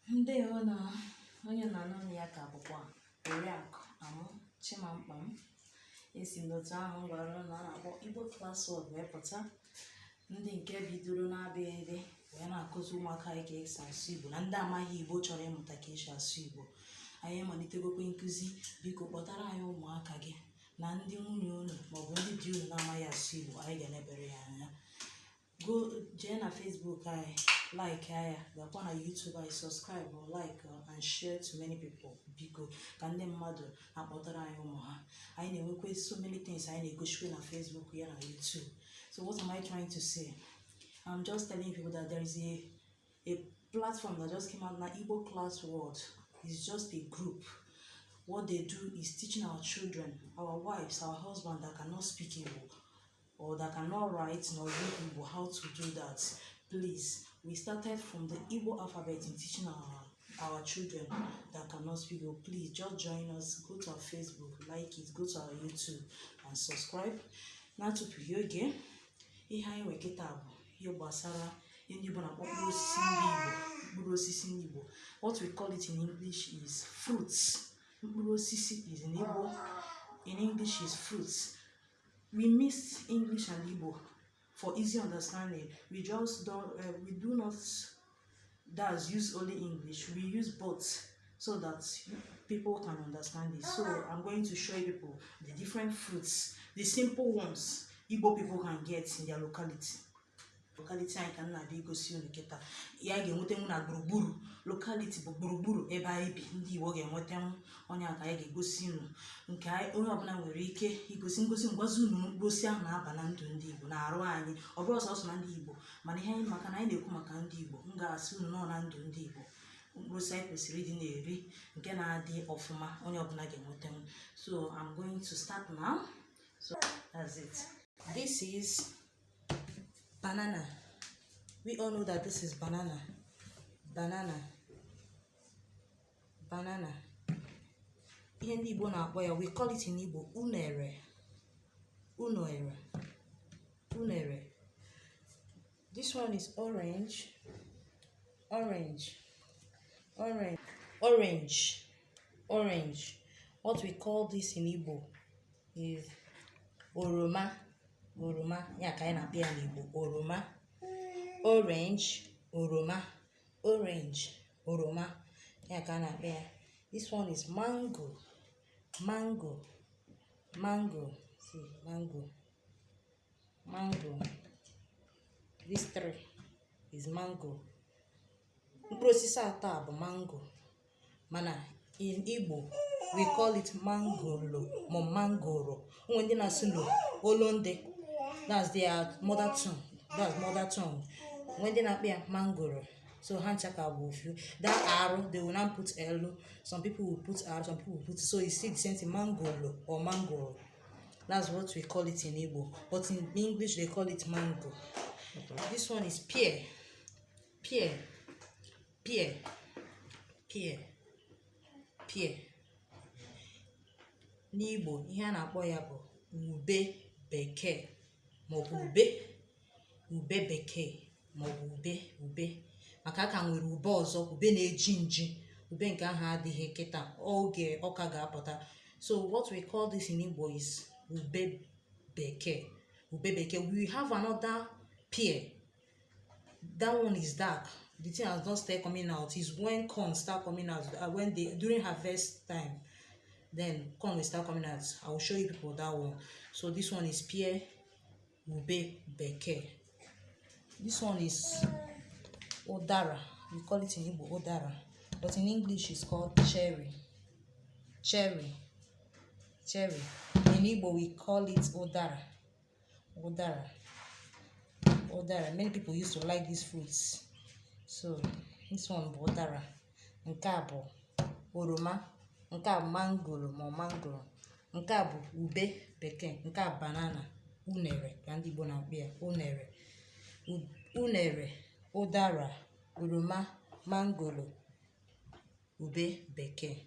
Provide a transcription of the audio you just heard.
Ndewo na onye na-anọ ya ka bụkwa Oriakụ Amụ Chimamkpam. Esi m n'otu ahụ gwara na a na-akpọ Igbo Class World wee pụta, ndị nke bidoro na-abịaghị wee na-akụzi ụmụaka anyị ka esi asụ Igbo na ndị amaghị Igbo chọrọ ịmụta ka esi asụ Igbo. Anyị malitegokwe nkụzi. Biko kpọtara anyị ụmụaka gị na ndị nwunye unu maọbụ ndị di unu na-amaghị asụ Igbo, anyị ga-enebere ya anya. Jee na Facebook anyị, like anya, gakwa na YouTube anyị, subscribe or like and share to many people. Biko ka ndị mmadụ akpọtara anyị ụmụ ha. Anyị na-enwekwe so many things anyị na-egosikwe na Facebook ya na YouTube. So what am I trying to say? I'm just telling people that there is a platform that just came out, na Igbo Class World. It's just a group. What they do is teaching our children, our wives, our husbands that cannot speak Igbo or that cannot write nor read Igbo, how to do that. Please, we started from the Igbo alphabet in teaching our children that cannot speak Igbo. Please just join us. Go to our Facebook, like it, go to our YouTube and subscribe. Now to again, ihe anyị wekịta bụ ihe gbasara ndị Igbo na-akpọ mkpụrụ osisi ndị Igbo. What we call it in English is fruits. Mkpụrụ osisi is in Igbo. In English is fruits. We mix English and Igbo for easy understanding. We just don't. We do not use only English. We use both so that people can understand it. So I'm going to show you people the different fruits, the simple ones Igbo people can get in their locality. Locality anyị ka nna abịa igosi unu kịta. Ya ga-enwetenwu na gburugburu. Locality bụ gburugburu ebe anyị bi. Ndị Igbo ga-enwetenwu onye aka anyị ga-egosi unu. Nke onye ọbụla nwere ike igosi ngwazi unu mkpụrụ osisi ahụ na-aba na ndụ ndị Igbo, na-arụ anyị. Ọ bụrụ sọsọ na ndị Igbo, mana ihe anyị maka na anyị na-ekwu maka ndị Igbo. M ga-asị unu nọ na ndụ ndị Igbo. Mkpụrụ osisi anyị kwesịrị ịdị na-eri nke na-adị ọfụma, onye ọbụla ga-enwetenwu. So I'm going to start now. So that's it. This is banana. We all know that this is banana. Ihe ndị Igbo na-akpọ ya, we call it in Igbo unere. This one is orange. What we call this in Igbo is oroma. Ya ka anyị na-akpọ ya n'Igbo, oroma. Orange, oroma. Ya ka a na-akpọ ya. This one is mango. See, mango. This three is mango. Mkpụrụ osisi atọ a bụ mango, mana in Igbo we call it mangoro or mangoro. Ndị na-asụ Olonde, that's their mother tongue. When they na-akpọ ya mangoro, so hanchaka will feel that arrow, they will not put L. Some people will put R, some people will put, so you see the same thing, mangolo or mangoro. That's what we call it in Igbo, but in English they call it mango. This one is pear. N'Igbo ihe a na-akpọ ya bụ ube bekee maọbụ ube bekee maọbụ ube maka aka nwere ube ọzọ, ube na-eji nji, ube nke ahụ adịghị kịta, oge ọka ga-apụta. So what we call this in Igbo is ube bekee. We have another pear. That one is dark. The thing has not started coming out. Is when corn start coming out, when during harvest time, then corn will start coming out. I will show you people that one. So this one is pear, ube bekee. This one is odara. We call it in Igbo odara, but in English it's called cherry. In Igbo we call it odara. Many people used to like these fruits. So this one bụ odara. Nke a bụ oroma. Nke a bụ mangoro ma mangoro. Nke a bụ ube bekee. Nke a banana. Unere ka ndị Igbo na-akpọ ya unere, ụdara, oroma, mangoro, ube bekee.